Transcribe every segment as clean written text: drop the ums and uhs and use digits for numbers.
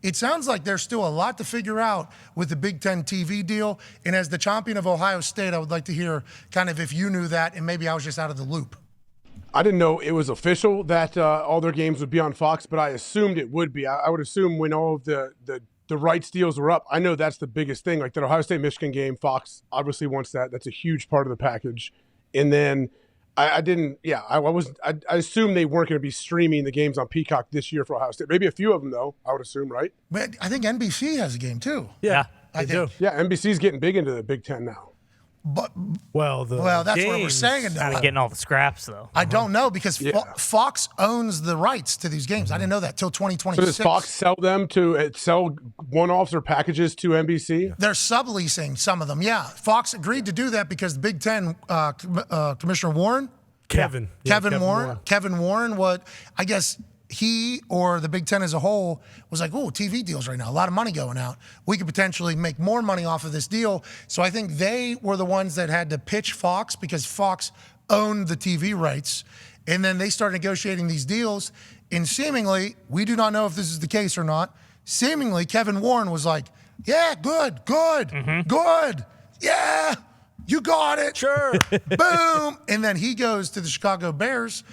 It sounds like there's still a lot to figure out with the Big Ten TV deal. And as the champion of Ohio State, I would like to hear kind of if you knew that and maybe I was just out of the loop. I didn't know it was official that all their games would be on Fox, but I assumed it would be. I would assume when all of the rights deals were up, I know that's the biggest thing. Like that Ohio State-Michigan game, Fox obviously wants that. That's a huge part of the package. And then I assumed they weren't going to be streaming the games on Peacock this year for Ohio State. Maybe a few of them, though, I would assume, right? But I think NBC has a game, too. Yeah, I they do. think. Yeah, NBC's getting big into the Big Ten now. But Well, that's what we're saying. Kind of getting all the scraps, though. I don't know because Fox owns the rights to these games. I didn't know that till 2026. So does Fox sell them to sell one-offs or packages to NBC? They're subleasing some of them. Yeah, Fox agreed to do that because the Big Ten Commissioner Warren, Kevin Warren, what I guess he or the Big Ten as a whole was like, oh, TV deals right now, a lot of money going out. We could potentially make more money off of this deal. So I think they were the ones that had to pitch Fox because Fox owned the TV rights. And then they started negotiating these deals. And seemingly, we do not know if this is the case or not, seemingly Kevin Warren was like, yeah, good, yeah, you got it. Sure. Boom. And then he goes to the Chicago Bears.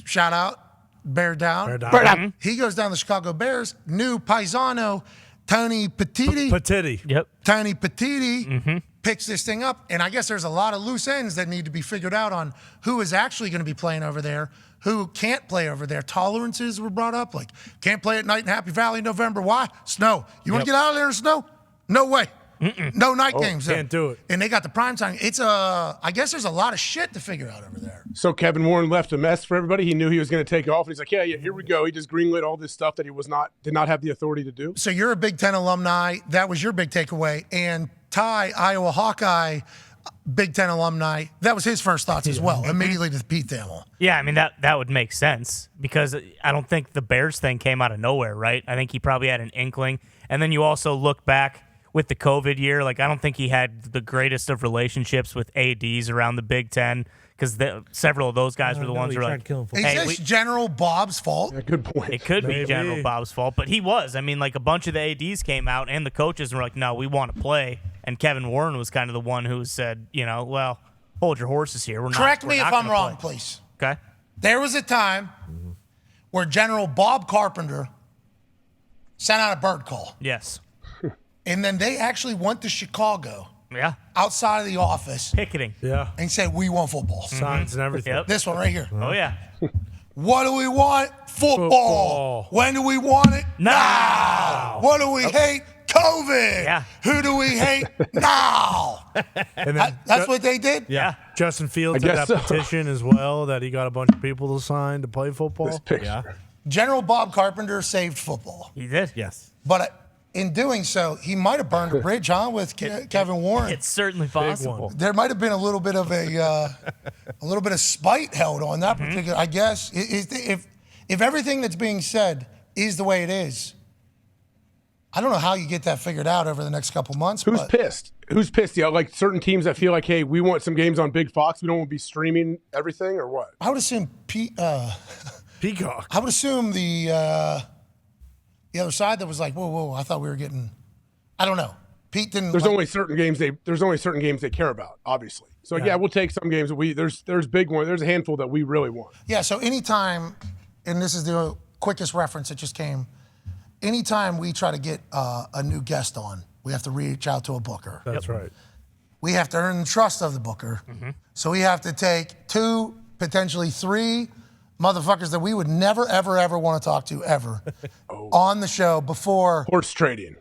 Shout out. Bear down. Mm-hmm. He goes down to the Chicago Bears. New paisano, Tony Petitti. Yep. Tony Petitti picks this thing up. And I guess there's a lot of loose ends that need to be figured out on who is actually going to be playing over there, who can't play over there. Tolerances were brought up, like can't play at night in Happy Valley in November. Why? Snow. You want to get out of there in snow? No way. No night games. Can't do it. And they got the prime time. I guess there's a lot of shit to figure out over there. So Kevin Warren left a mess for everybody. He knew he was going to take off. And he's like, yeah, here we go. He just greenlit all this stuff that he did not have the authority to do. So you're a Big Ten alumni. That was your big takeaway. And Ty, Iowa Hawkeye, Big Ten alumni, that was his first thoughts as well, immediately to the Pete Thamel. Yeah, I mean, that would make sense because I don't think the Bears thing came out of nowhere, right? I think he probably had an inkling. And then you also look back with the COVID year, like I don't think he had the greatest of relationships with ADs around the Big Ten because several of those guys were the ones who were like, is this General Bob's fault? Yeah, good point. It could be General Bob's fault, but he was. I mean, like a bunch of the ADs came out and the coaches were like, no, we want to play. And Kevin Warren was kind of the one who said, well, hold your horses here. Correct me if I'm wrong, please. Okay. There was a time where General Bob Carpenter sent out a bird call. Yes. And then they actually went to Chicago. Yeah. Outside of the office. Picketing. Yeah. And said, we want football. Signs and everything. Yep. This one right here. Oh, yeah. What do we want? Football. When do we want it? Now. What do we hate? COVID. Yeah. Who do we hate? Now. And then That's what they did? Yeah. Justin Fields I did guess that so. petition as well that he got a bunch of people to sign to play football. This picture. Yeah. General Bob Carpenter saved football. He did. Yes. But in doing so, he might have burned a bridge, with Kevin Warren. It's certainly possible. There might have been a little bit of a little bit of spite held on that particular. I guess if everything that's being said is the way it is, I don't know how you get that figured out over the next couple months. Who's pissed? Who's pissed? Yeah, like certain teams that feel like, hey, we want some games on Big Fox. We don't want to be streaming everything, or what? I would assume Peacock. I would assume the other side that was like, whoa, I thought we were getting. I don't know. Pete didn't. There's only certain games they care about, obviously. So yeah, we'll take some games. There's big one. There's a handful that we really want. Yeah. So anytime, and this is the quickest reference that just came. Anytime we try to get a new guest on, we have to reach out to a booker. That's right. We have to earn the trust of the booker. So we have to take 2, potentially 3 motherfuckers that we would never, ever, ever want to talk to ever on the show before. Horse trading.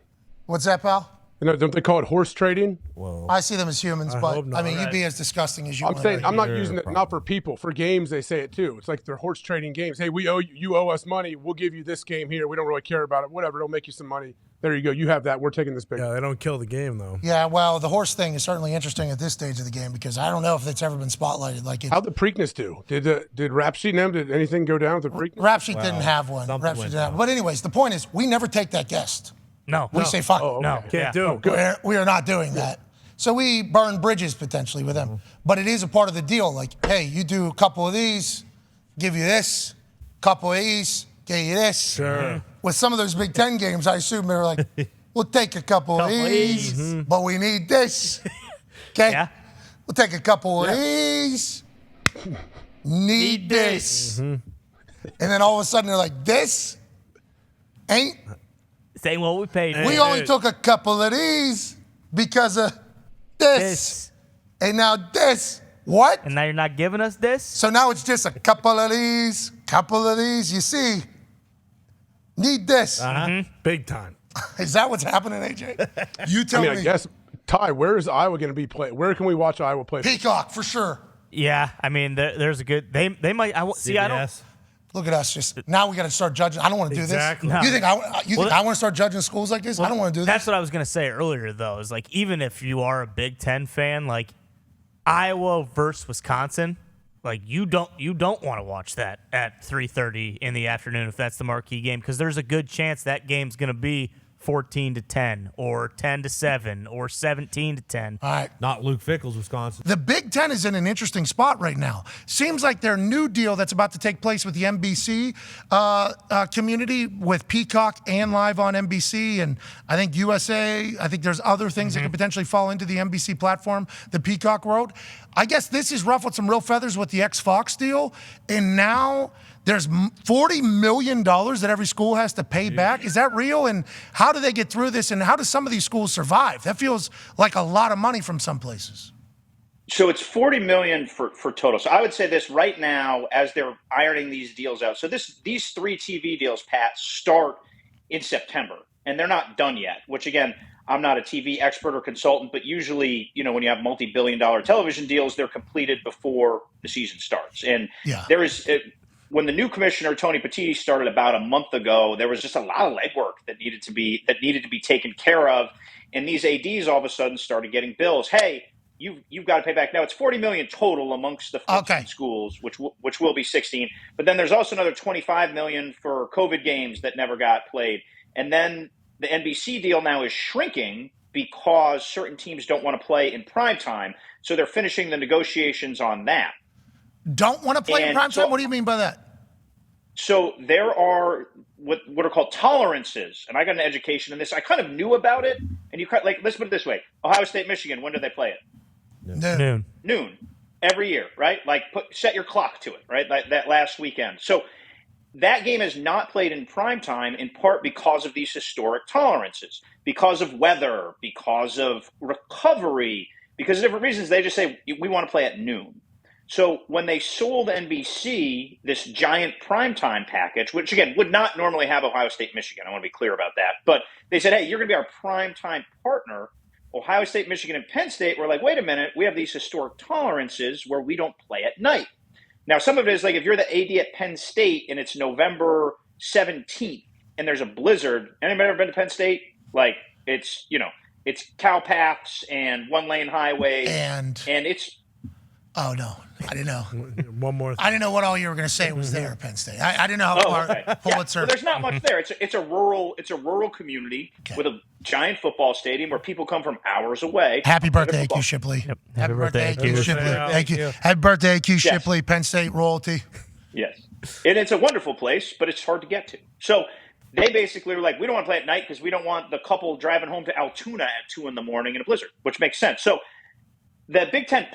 What's that, pal? Don't they call it horse trading? Well, I see them as humans, but hope not. I mean, you'd be as disgusting as you I'm want. saying I'm not using it not for people. For games, they say it too. It's like they're horse trading games. Hey, you owe us money. We'll give you this game here. We don't really care about it. Whatever, it'll make you some money. There you go. You have that. We're taking this big. yeah, they don't kill the game though. Yeah, well, the horse thing is certainly interesting at this stage of the game because I don't know if it's ever been spotlighted like it. How'd the Preakness do? Did Rap Sheet and them? Did anything go down with the Preakness? Rap Sheet didn't have one. something Rap Sheet went didn't have. But anyways, the point is, we never take that guest. No. We say fuck. Oh, it. No. Can't do it. Good. We are not doing that. So we burn bridges potentially with them. But it is a part of the deal. Like, hey, you do a couple of these, give you this, couple of these, give you this. Sure. with some of those Big Ten games, I assume they were like, we'll take a couple of these, but we need this. Okay? Yeah. We'll take a couple of these, need this. And then all of a sudden they're like, this ain't. Saying what we paid. We only took a couple of these because of this. And now this. What? And now you're not giving us this? So now it's just a couple of these, You see, need this. Big time. Is that what's happening, AJ? You tell me. I guess, Ty, where is Iowa going to be played? Where can we watch Iowa play? Peacock, for sure. Yeah, I mean, there's a good. They might. See, I don't. Look at us. Just now we got to start judging. I don't want to do Exactly. this. No. You think I want to start judging schools like this? I don't want to do this. That's what I was gonna say earlier, though. Is like even if you are a Big Ten fan, like Iowa versus Wisconsin, like you don't want to watch that at 3:30 in the afternoon if that's the marquee game, because there's a good chance that game's gonna be 14-10 or 10-7 or 17-10. All right. Not Luke Fickell's Wisconsin. The Big Ten is in an interesting spot right now. Seems like their new deal that's about to take place with the NBC community with Peacock and live on NBC, and I think USA. I think there's other things that could potentially fall into the NBC platform, the Peacock world. I guess this has ruffled some real feathers with the X-Fox deal, and now there's $40 million that every school has to pay back. Is that real? And how do they get through this? And how do some of these schools survive? That feels like a lot of money from some places. So it's $40 million for total. So I would say this right now as they're ironing these deals out. So these 3 TV deals, Pat, start in September, and they're not done yet, which again, I'm not a TV expert or consultant, but usually, when you have multi-billion-dollar television deals, they're completed before the season starts. And there is when the new commissioner, Tony Petitti, started about a month ago, there was just a lot of legwork that needed to be taken care of. And these ADs all of a sudden started getting bills. Hey, you've got to pay back. Now it's $40 million total amongst the 15 schools, which will be 16. But then there's also another $25 million for COVID games that never got played. And then the NBC deal now is shrinking because certain teams don't want to play in prime time. So they're finishing the negotiations on that. Don't want to play in prime time? What do you mean by that? So there are what are called tolerances, and I got an education in this. I kind of knew about it, and let's put it this way: Ohio State, Michigan. When do they play it? Noon every year, right? Set your clock to it, right? That last weekend. So that game is not played in prime time, in part because of these historic tolerances, because of weather, because of recovery, because of different reasons. They just say we want to play at noon. So when they sold NBC this giant primetime package, which again would not normally have Ohio State, Michigan, I want to be clear about that, but they said, hey, you're going to be our primetime partner. Ohio State, Michigan, and Penn State were like, wait a minute, we have these historic tolerances where we don't play at night. Now, some of it is like if you're the AD at Penn State and it's November 17th and there's a blizzard. Anybody ever been to Penn State? It's cow paths and one-lane highways. And it's... Oh, no. I didn't know. One more thing. I didn't know what all you were going to say was there at Penn State. I didn't know how far Pulitzer. Well, there's not much there. It's a rural community with a giant football stadium where people come from hours away. Happy birthday, AQ Shipley. Yep. Happy birthday, AQ Shipley. Thank you. Happy birthday, AQ Shipley, Penn State royalty. Yes. And it's a wonderful place, but it's hard to get to. So they basically were like, we don't want to play at night because we don't want the couple driving home to Altoona at 2 in the morning in a blizzard, which makes sense. So the Big Ten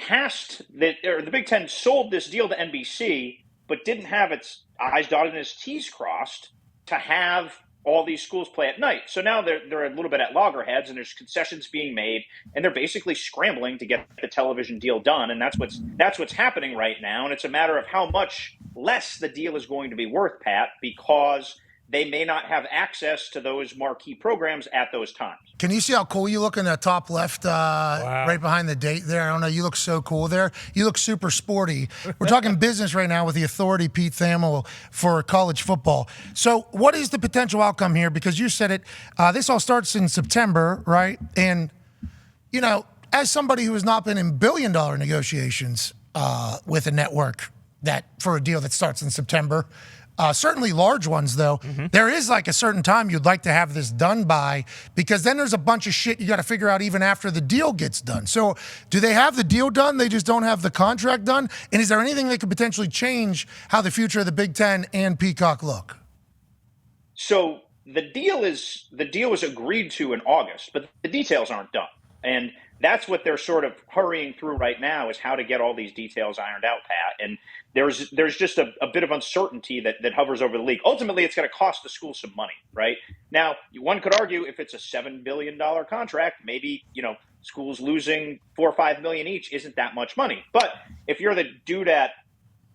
the Big Ten sold this deal to NBC, but didn't have its I's dotted and its T's crossed to have all these schools play at night. So now they're a little bit at loggerheads, and there's concessions being made, and they're basically scrambling to get the television deal done, and that's what's happening right now. And it's a matter of how much less the deal is going to be worth, Pat, because they may not have access to those marquee programs at those times. Can you see how cool you look in the top left, right behind the date there? I don't know. You look so cool there. You look super sporty. We're talking business right now with the authority, Pete Thamel, for college football. So what is the potential outcome here? Because you said it, this all starts in September, right? And, as somebody who has not been in billion-dollar negotiations with a network for a deal that starts in September, certainly large ones, though. There is a certain time you'd like to have this done by, because then there's a bunch of shit you got to figure out even after the deal gets done. So do they have the deal done? They just don't have the contract done? And is there anything that could potentially change how the future of the Big Ten and Peacock look? So the deal was agreed to in August, but the details aren't done. And that's what they're sort of hurrying through right now, is how to get all these details ironed out, Pat. And there's just a bit of uncertainty that hovers over the league. Ultimately, it's going to cost the school some money, right? Now, one could argue if it's a $7 billion contract, maybe, schools losing $4 or $5 million each isn't that much money. But if you're the dude at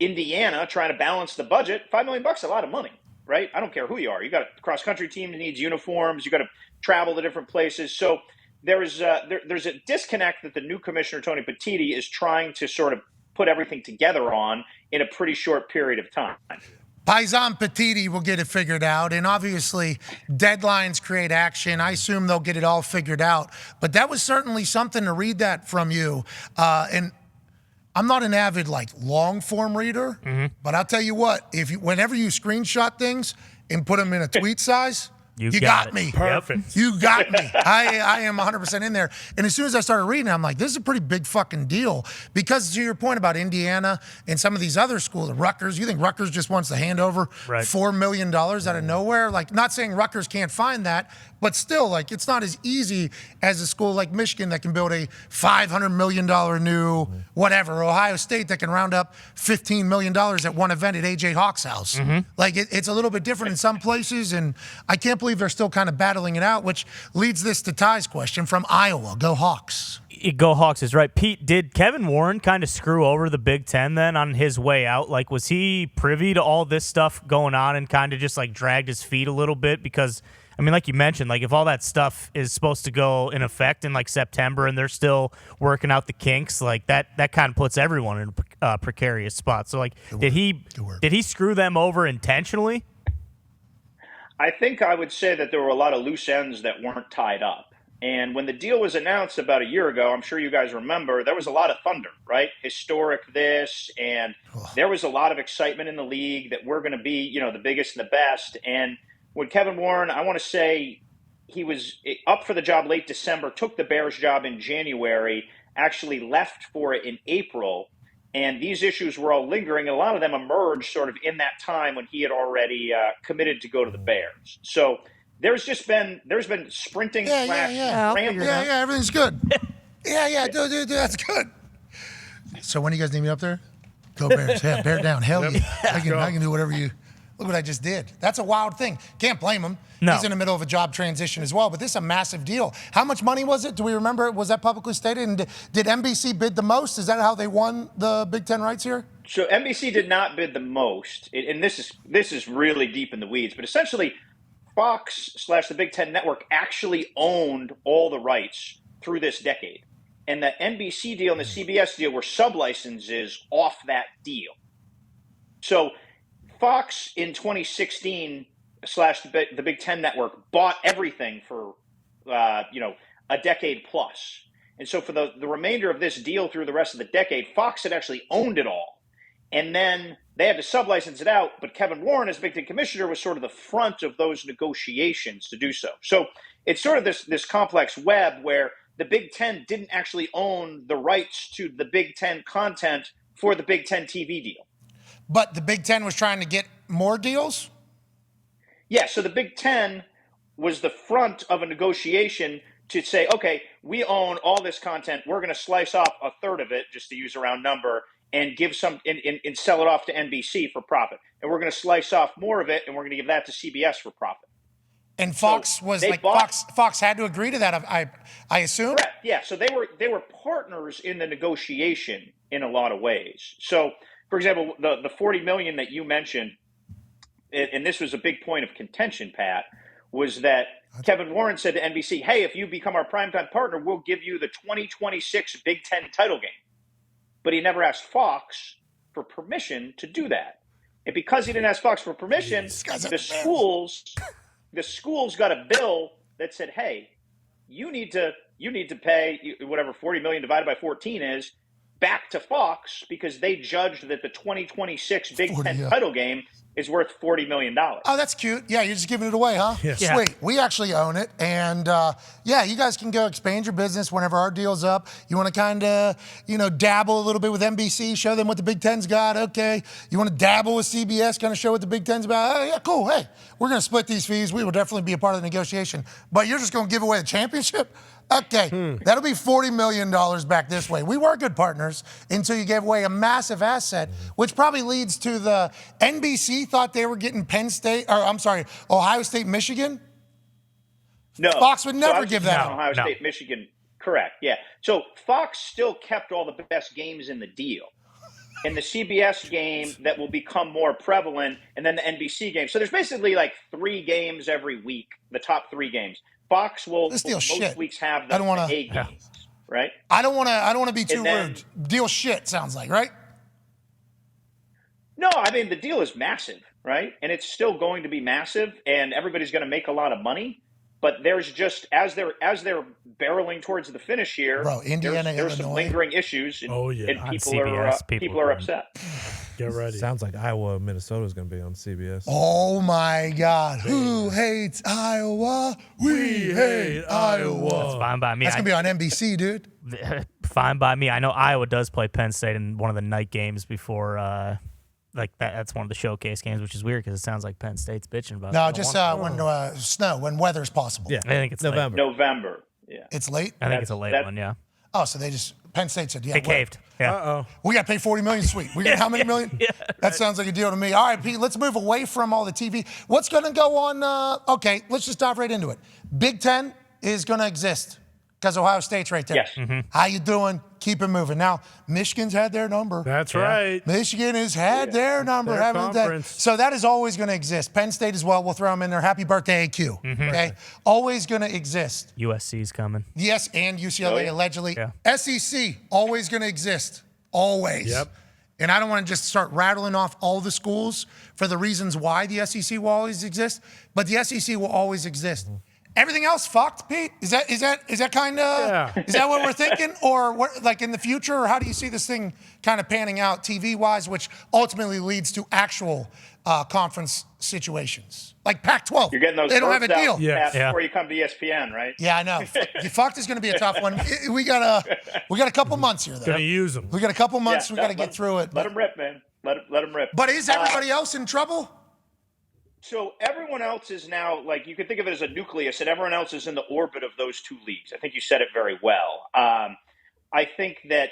Indiana trying to balance the budget, $5 million is a lot of money, right? I don't care who you are. You got a cross-country team that needs uniforms. You got to travel to different places. So there's a disconnect that the new commissioner, Tony Petitti, is trying to sort of put everything together on in a pretty short period of time. Paisan Petitti will get it figured out, and obviously deadlines create action. I assume they'll get it all figured out, but that was certainly something to read that from you. And I'm not an avid long form reader, but I'll tell you what, whenever you screenshot things and put them in a tweet size, you got me. Perfect. You got me. I am 100% in there. And as soon as I started reading, I'm like, this is a pretty big fucking deal. Because to your point about Indiana and some of these other schools, Rutgers, you think Rutgers just wants to hand over $4 million out of nowhere? Not saying Rutgers can't find that, but still, it's not as easy as a school like Michigan that can build a $500 million new whatever. Ohio State that can round up $15 million at one event at A.J. Hawk's house. It's a little bit different in some places, and I can't believe they're still kind of battling it out, which leads this to Ty's question from Iowa. Go Hawks. Go Hawks is right. Pete, did Kevin Warren kind of screw over the Big Ten then on his way out? Was he privy to all this stuff going on and kind of just dragged his feet a little bit? Because like you mentioned, if all that stuff is supposed to go in effect in September and they're still working out the kinks, that kind of puts everyone in a precarious spot. So did he screw them over intentionally? I think I would say that there were a lot of loose ends that weren't tied up. And when the deal was announced about a year ago, I'm sure you guys remember, there was a lot of thunder, right? Historic this, and there was a lot of excitement in the league that we're going to be, the biggest and the best. And when Kevin Warren, I want to say he was up for the job late December, took the Bears job in January, actually left for it in April. And these issues were all lingering, and a lot of them emerged sort of in that time when he had already committed to go to the Bears. So there's been sprinting rambling. Yeah, everything's good. Dude, that's good. So when you guys need me up there, go Bears. Yeah, bear down. Hell yeah. I can do whatever you. Look what I just did. That's a wild thing. Can't blame him. No. He's in the middle of a job transition as well, but this is a massive deal. How much money was it? Do we remember? Was that publicly stated? And did NBC bid the most? Is that how they won the Big Ten rights here? So NBC did not bid the most, and this is really deep in the weeds, but essentially Fox/the Big Ten Network actually owned all the rights through this decade. And the NBC deal and the CBS deal were sublicenses off that deal. So Fox in 2016 / the Big Ten Network bought everything for a decade plus. And so for the remainder of this deal through the rest of the decade, Fox had actually owned it all. And then they had to sublicense it out, but Kevin Warren, as Big Ten commissioner, was sort of the front of those negotiations to do so. So it's sort of this complex web where the Big Ten didn't actually own the rights to the Big Ten content for the Big Ten TV deal. But the Big Ten was trying to get more deals? Yeah, so the Big Ten was the front of a negotiation to say, okay, we own all this content. We're going to slice off a third of it, just to use a round number, and give some and sell it off to NBC for profit. And we're going to slice off more of it, and we're going to give that to CBS for profit. And Fox Fox had to agree to that, I assume? Correct, yeah. So they were partners in the negotiation in a lot of ways. So, for example, the $40 million that you mentioned, and this was a big point of contention, Pat, was that Kevin Warren said to NBC, hey, if you become our primetime partner, we'll give you the 2026 Big Ten title game. But he never asked Fox for permission to do that. And because he didn't ask Fox for permission, the schools got a bill that said, hey, you need to pay whatever $40 million divided by 14 is back to Fox because they judged that the 2026 Big Ten title game is worth $40 million. Oh, that's cute. Yeah, you're just giving it away, huh? Yeah. Sweet. We actually own it. And yeah, you guys can go expand your business whenever our deal's up. You want to kind of, dabble a little bit with NBC, show them what the Big Ten's got. Okay. You want to dabble with CBS, kind of show what the Big Ten's about. Oh, yeah, cool. Hey, we're going to split these fees. We will definitely be a part of the negotiation. But you're just going to give away the championship? Okay, that'll be $40 million back this way. We were good partners until you gave away a massive asset, which probably leads to the NBC thought they were getting Ohio State, Michigan. No. Fox would never so give that. Ohio State, Michigan. Correct, yeah. So Fox still kept all the best games in the deal. And the CBS game that will become more prevalent, and then the NBC game. So there's basically like 3 games every week, the top 3 games. Fox will most weeks have the A games, right? I don't want to be too rude. Deal shit sounds like, right? No, I mean the deal is massive, right? And it's still going to be massive, and everybody's going to make a lot of money. But there's just as they're barreling towards the finish here, bro, Indiana, there's some lingering issues, and, and people are upset. Get ready. Sounds like Iowa, Minnesota is going to be on CBS. Oh my God! Who hates Iowa? We hate Iowa. That's fine by me. That's gonna be on NBC, dude. Fine by me. I know Iowa does play Penn State in one of the night games before. That's one of the showcase games, which is weird because it sounds like Penn State's bitching about. No, just when weather's possible. Yeah, I think it's November. November. Yeah, it's late. I think it's a late one. Yeah. Oh, so Penn State said, yeah. They caved. Yeah. We got to pay $40 million. Sweet. We got how many million? That sounds like a deal to me. All right, Pete, let's move away from all the TV. What's going to go on? Okay, let's just dive right into it. Big Ten is going to exist because Ohio State's right there. Yes. Mm-hmm. How you doing? Keep it moving. Now, Michigan's had their number. That's right. Michigan has had their number, Their haven't they? conference. So that is always going to exist. Penn State as well. We'll throw them in there. Happy birthday, AQ. Okay? Always going to exist. USC's coming. Yes, and UCLA allegedly. Yeah. SEC, always going to exist. Always. Yep. And I don't want to just start rattling off all the schools for the reasons why the SEC will always exist, but the SEC will always exist. Everything else fucked, Pete? Is that kind of is that what we're thinking, or what, like in the future, or how do you see this thing kind of panning out TV wise, which ultimately leads to actual conference situations like Pac-12? You're getting those. They don't have a deal. Before you come to ESPN, right? Yeah, I know. Fucked is going to be a tough one. We got a couple months here, though. Gonna use them. We got a couple months. We got to get through it. Let them rip, man. Let them rip. But is everybody else in trouble? So everyone else is now, like, you could think of it as a nucleus, and everyone else is in the orbit of those 2 leagues. I think you said it very well. I think that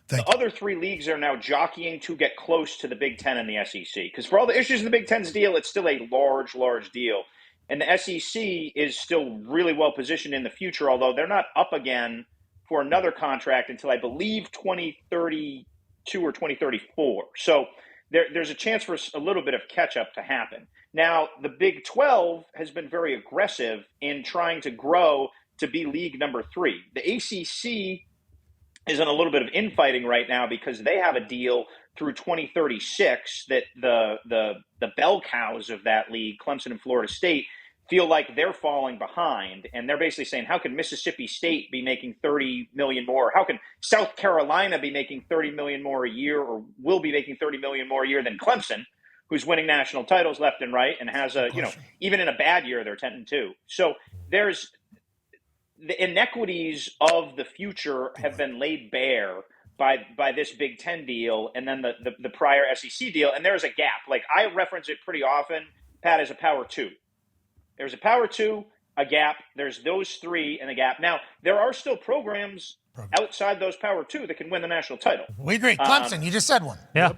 the other 3 leagues are now jockeying to get close to the Big Ten and the SEC. Because for all the issues in the Big Ten's deal, it's still a large, large deal. And the SEC is still really well positioned in the future, although they're not up again for another contract until, I believe, 2032 or 2034. So there's a chance for a little bit of catch-up to happen. Now, the Big 12 has been very aggressive in trying to grow to be league number 3. The ACC is in a little bit of infighting right now because they have a deal through 2036 that the bell cows of that league, Clemson and Florida State, feel like they're falling behind. And they're basically saying, how can Mississippi State be making $30 million more? How can South Carolina be making $30 million more a year, or will be making $30 million more a year than Clemson, who's winning national titles left and right and has even in a bad year, they're 10-2. So there's the inequities of the future have been laid bare by this Big Ten deal and then the prior SEC deal. And there's a gap. Like, I reference it pretty often, Pat, as a power 2. There's a power 2, a gap. There's those 3 and a gap. Now, there are still programs outside those power 2 that can win the national title. We agree. Clemson, you just said one. Yeah.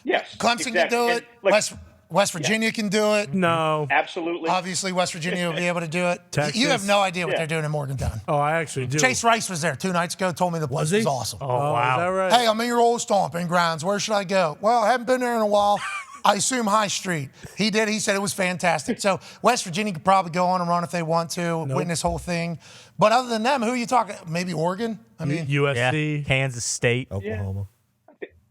Yes. Clemson exactly. can do it. West Virginia can do it. No. Absolutely. Obviously, West Virginia will be able to do it. Texas. You have no idea what they're doing in Morgantown. Oh, I actually do. Chase Rice was there 2 nights ago, told me the place was awesome. Oh, Oh, wow. is that right? Hey, I'm in your old stomping grounds. Where should I go? Well, I haven't been there in a while. I assume High Street. He did. He said it was fantastic. So West Virginia could probably go on and run if they want to, win this whole thing. But other than them, who are you talking? Maybe Oregon? I mean, USC. Kansas State. Oklahoma.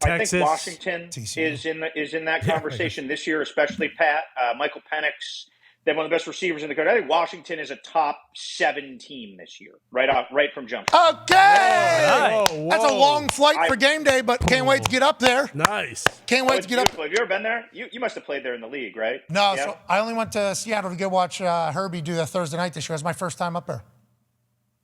I Texas, think Washington TCU. is in that conversation this year, especially Pat. Michael Penix, They have one of the best receivers in the country. I think Washington is a top 7 team this year, right from jump. Okay. Whoa, That's a whoa. long flight for game day, but can't wait to get up there. Nice. Can't wait to get up. Have you ever been there? You must have played there in the league, right? No, Yeah? so I only went to Seattle to go watch Herbie do that Thursday night this year. It was my first time up there.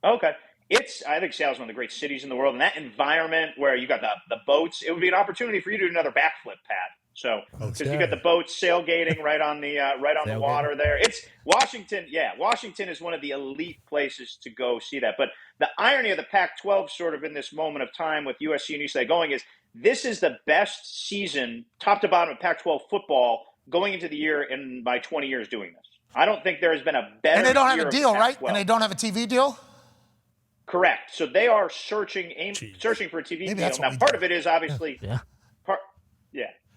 Okay. I think Seattle's one of the great cities in the world, and that environment where you got the boats, it would be an opportunity for you to do another backflip, Pat. So, because you got the boats sailgating right on the water there. It's Washington. Yeah, Washington is one of the elite places to go see that. But the irony of the Pac-12 sort of in this moment of time with USC and UCLA going is this is the best season, top to bottom, of Pac-12 football going into the year in my 20 years doing this. I don't think there has been a better. And they don't have year a of deal, right? Pac-12. And they don't have a TV deal? Correct. So they are searching for a TV Maybe deal. that's what Now, we part do. of it is obviously, Yeah.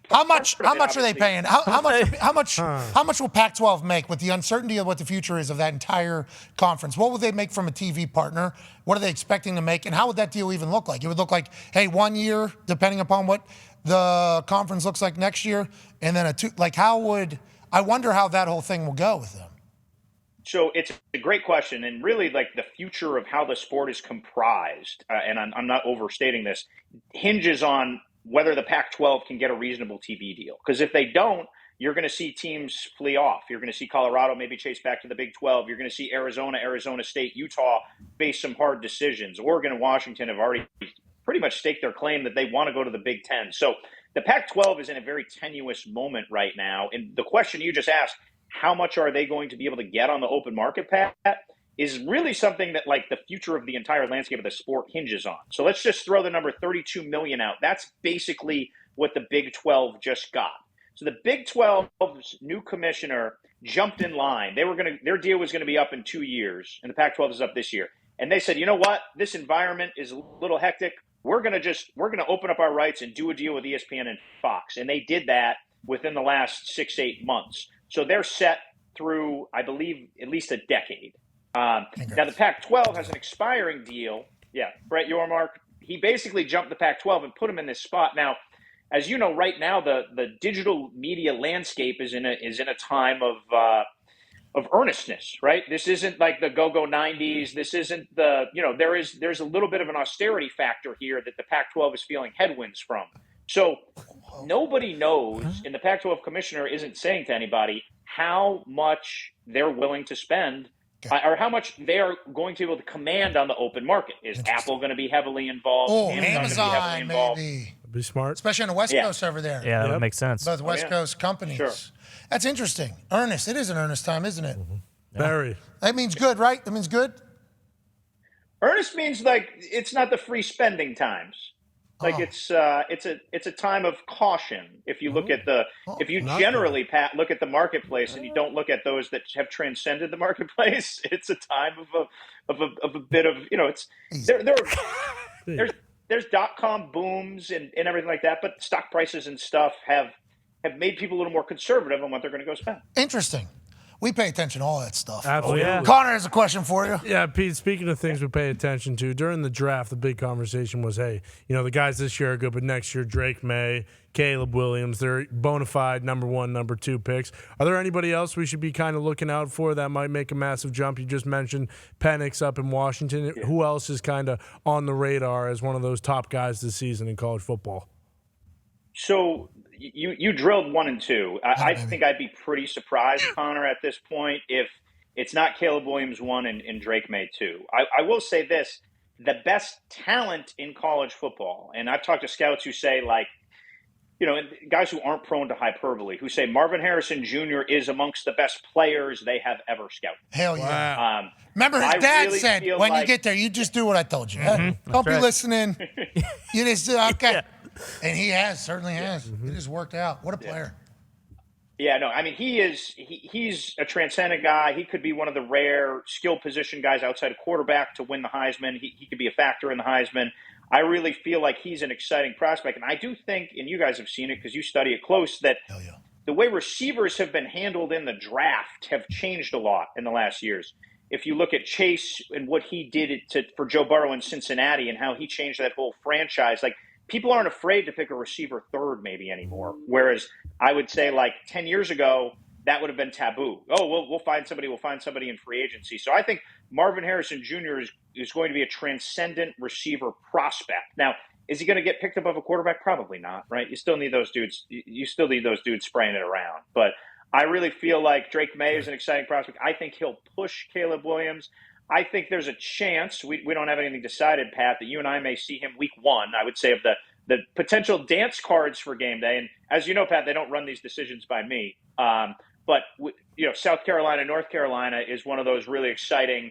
How much are they obviously- paying? How much will Pac-12 make with the uncertainty of what the future is of that entire conference? What would they make from a TV partner? What are they expecting to make? And how would that deal even look like? It would look like, hey, 1 year, depending upon what the conference looks like next year, and then I wonder how that whole thing will go with them. So it's a great question, and really, like the future of how the sport is comprised, and I'm not overstating this, hinges on whether the Pac-12 can get a reasonable TV deal. Because if they don't, you're going to see teams flee off. You're going to see Colorado maybe chase back to the Big 12. You're going to see Arizona, Arizona State, Utah face some hard decisions. Oregon and Washington have already pretty much staked their claim that they want to go to the Big 10. So the Pac-12 is in a very tenuous moment right now. And the question you just asked, how much are they going to be able to get on the open market, Pat, is really something that like the future of the entire landscape of the sport hinges on. So let's just throw the number 32 million out. That's basically what the Big 12 just got. So the Big 12's new commissioner jumped in line. Their deal was going to be up in 2 years, and the Pac-12 is up this year. And they said, you know what? This environment is a little hectic. We're going to open up our rights and do a deal with ESPN and Fox. And they did that within the last 6-8 months. So they're set through, I believe, at least a decade. Now, the Pac-12 has an expiring deal. Yeah, Brett Yormark, he basically jumped the Pac-12 and put him in this spot. Now, as you know, right now, the digital media landscape is in a time of earnestness, right? This isn't like the go-go 90s. This isn't there's a little bit of an austerity factor here that the Pac-12 is feeling headwinds from. So nobody knows, and the Pac-12 commissioner isn't saying to anybody how much they're willing to spend or how much they are going to be able to command on the open market. Is Apple going to be heavily involved? Oh, Amazon gonna be heavily Amazon, involved? maybe. Be smart. Especially on the West Coast over there. Yeah, that would make sense. Both West Coast companies. Sure. That's interesting. Earnest. It is an earnest time, isn't it? Very. That means good, right? That means good? Earnest means like it's not the free spending times. Like it's a time of caution. If you look at if you generally, Pat, look at the marketplace and you don't look at those that have transcended the marketplace, it's a time of a bit of there's .com booms and everything like that, but stock prices and stuff have made people a little more conservative on what they're going to go spend. Interesting. We pay attention to all that stuff. Absolutely. yeah. Connor has a question for you. Yeah, Pete, speaking of things we pay attention to, during the draft, the big conversation was, hey, the guys this year are good, but next year, Drake May, Caleb Williams, they're bona fide number 1, number 2 picks. Are there anybody else we should be kind of looking out for that might make a massive jump? You just mentioned Penix up in Washington. Yeah. Who else is kind of on the radar as one of those top guys this season in college football? So you drilled 1 and 2. I think I'd be pretty surprised, Connor, at this point if it's not Caleb Williams 1 and Drake May 2. I will say this, the best talent in college football, and I've talked to scouts who say like, guys who aren't prone to hyperbole, who say Marvin Harrison Jr. is amongst the best players they have ever scouted. Hell yeah. Wow. Remember his dad really said, feel when you like- get there, you just do what I told you. Don't be listening. You just do, okay. Yeah. And he certainly has. It has worked out. What a player. Yeah, no, I mean, he's a transcendent guy. He could be one of the rare skill position guys outside of quarterback to win the Heisman. He could be a factor in the Heisman. I really feel like he's an exciting prospect. And I do think, and you guys have seen it because you study it close, that the way receivers have been handled in the draft have changed a lot in the last years. If you look at Chase and what he did for Joe Burrow in Cincinnati and how he changed that whole franchise, like, people aren't afraid to pick a receiver third maybe anymore. Whereas I would say like 10 years ago, that would have been taboo. Oh, we'll find somebody. We'll find somebody in free agency. So I think Marvin Harrison Jr. is going to be a transcendent receiver prospect. Now, is he going to get picked up of a quarterback? Probably not, right? You still need those dudes. You still need those dudes spraying it around. But I really feel like Drake May is an exciting prospect. I think he'll push Caleb Williams. I think there's a chance, we don't have anything decided, Pat, that you and I may see him week 1, I would say, of the potential dance cards for game day. And as you know, Pat, they don't run these decisions by me. But South Carolina, North Carolina is one of those really exciting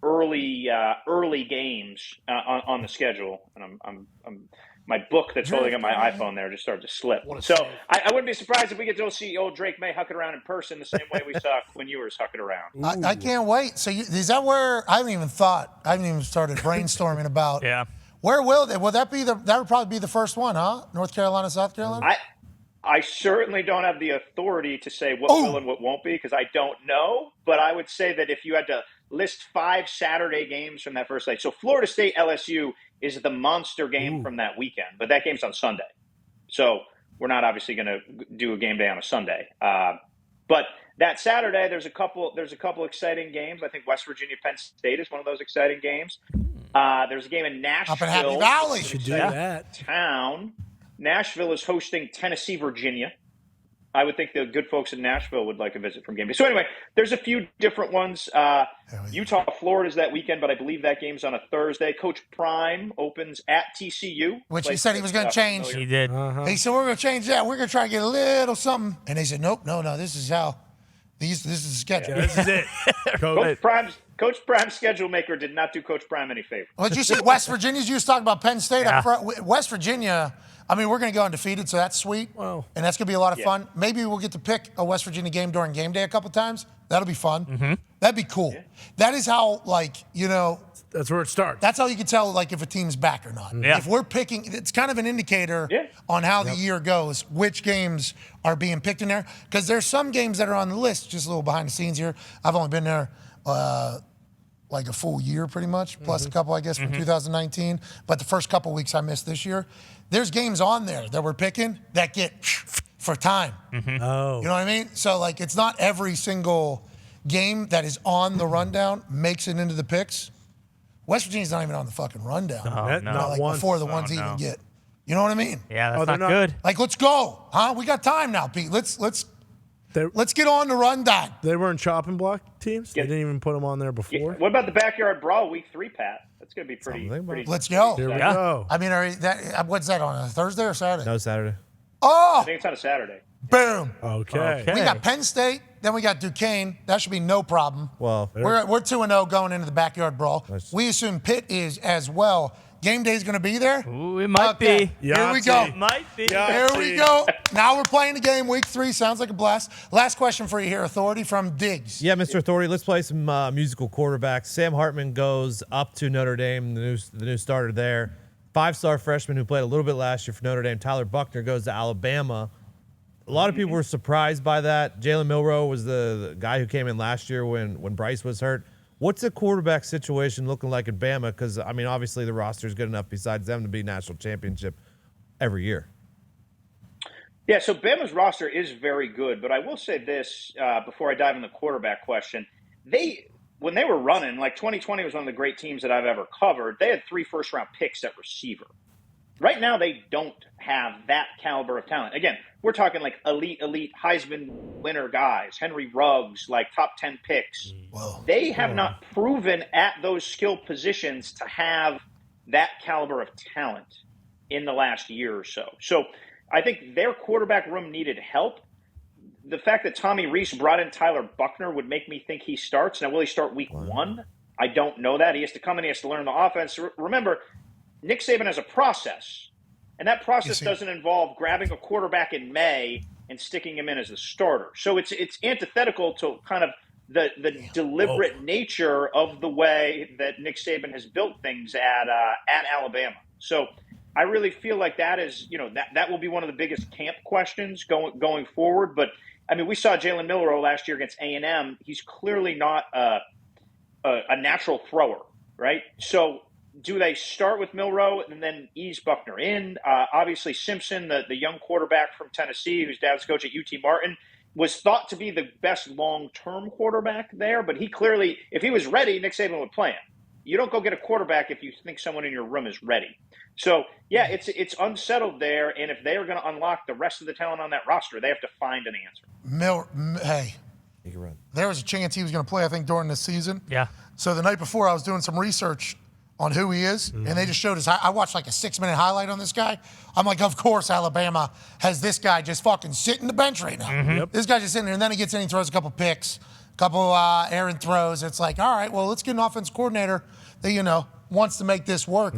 early games on the schedule. And I'm my book that's holding up my iPhone there just started to slip. So I wouldn't be surprised if we get to see old Drake May hucking around in person the same way we saw Quinn Ewers hucking around. I can't wait. So is that where I haven't even started brainstorming about. Yeah. Where will they? Will that would probably be the first one, huh? North Carolina, South Carolina? I certainly don't have the authority to say what will and what won't be because I don't know. But I would say that if you had to list 5 Saturday games from that first night, so Florida State LSU is the monster game from that weekend, but that game's on Sunday. So we're not obviously going to do a game day on a Sunday. But that Saturday, there's a couple exciting games. I think West Virginia, Penn State is one of those exciting games. There's a game in Nashville. Up in Happy Valley. Should do that. Town. Nashville is hosting Tennessee, Virginia. I would think the good folks in Nashville would like a visit from game day. So anyway, there's a few different ones. Utah, Florida is that weekend, but I believe that game's on a Thursday. Coach Prime opens at TCU. Which he said he was going to change. He did. He said, we're going to change that. We're going to try to get a little something. And they said, nope, no, this is how. This is the schedule. This is it. Coach Prime's schedule maker did not do Coach Prime any favor. Well, did you see West Virginia's? You was talking about Penn State up front. West Virginia, I mean, we're going to go undefeated, so that's sweet. Wow. And that's going to be a lot of fun. Maybe we'll get to pick a West Virginia game during game day a couple times. That'll be fun. Mm-hmm. That'd be cool. Yeah. That is how, that's where it starts. That's how you can tell, if a team's back or not. Yeah. If we're picking, it's kind of an indicator on how the year goes, which games are being picked in there. Because there's some games that are on the list, just a little behind the scenes here. I've only been there a full year pretty much, plus a couple, I guess, from 2019. But the first couple weeks I missed this year. There's games on there that we're picking that get for time. Mm-hmm. Oh. You know what I mean? So, it's not every single game that is on the rundown makes it into the picks. West Virginia's not even on the fucking rundown. Not once. Before the ones even get. You know what I mean? Yeah, that's not good. Let's go, huh? We got time now, Pete. Let's get on the rundown. They weren't chopping block teams? They didn't even put them on there before? Yeah. What about the backyard brawl week 3, Pat? That's going to be pretty. Let's go. Here we go. I mean, what's that on, a Thursday or Saturday? No, Saturday. Oh! I think it's on a Saturday. Boom. Okay. We got Penn State, then we got Duquesne. That should be no problem. Well, we're 2-0 going into the backyard brawl. Nice. We assume Pitt is as well. Game day's going to be there? Ooh, it might be. Here we go. It might be. Here we go. Now we're playing the game, week 3. Sounds like a blast. Last question for you here, Authority, from Diggs. Yeah, Mr. Authority, let's play some musical quarterbacks. Sam Hartman goes up to Notre Dame, the new starter there. 5-star freshman who played a little bit last year for Notre Dame. Tyler Buckner goes to Alabama. A lot of people were surprised by that. Jalen Milroe was the guy who came in last year when Bryce was hurt. What's the quarterback situation looking like at Bama? Because, obviously the roster is good enough besides them to be national championship every year. Yeah, so Bama's roster is very good, but I will say this before I dive in the quarterback question. When they were running, 2020 was one of the great teams that I've ever covered. They had 3 first-round picks at receiver. Right now, they don't have that caliber of talent. Again, we're talking elite Heisman winner guys, Henry Ruggs, top 10 picks. Whoa. They have not proven at those skill positions to have that caliber of talent in the last year or so. So I think their quarterback room needed help. The fact that Tommy Rees brought in Tyler Buckner would make me think he starts. Now, will he start week 1? I don't know that. He has to come in, he has to learn the offense. Remember, Nick Saban has a process, and that process doesn't involve grabbing a quarterback in May and sticking him in as the starter. So it's antithetical to kind of the deliberate nature of the way that Nick Saban has built things at Alabama. So I really feel like that is, that will be one of the biggest camp questions going forward. But we saw Jalen Milroe last year against A&M. He's clearly not a natural thrower, right? So do they start with Milroe and then ease Buckner in? Obviously, Simpson, the young quarterback from Tennessee, whose dad's coach at UT Martin, was thought to be the best long-term quarterback there, but he clearly, if he was ready, Nick Saban would play him. You don't go get a quarterback if you think someone in your room is ready. So, yeah, it's unsettled there, and if they are going to unlock the rest of the talent on that roster, they have to find an answer. Hey, He can run. there was a chance he was going to play, I think, during this season. Yeah. So the night before, I was doing some research on who he is, and they just showed his. I watched like a 6-minute highlight on this guy. I'm like, of course, Alabama has this guy just fucking sitting the bench right now. This guy's just sitting there, and then he gets in, he throws a couple picks, a couple errant throws. It's like, all right, well, let's get an offense coordinator that wants to make this work.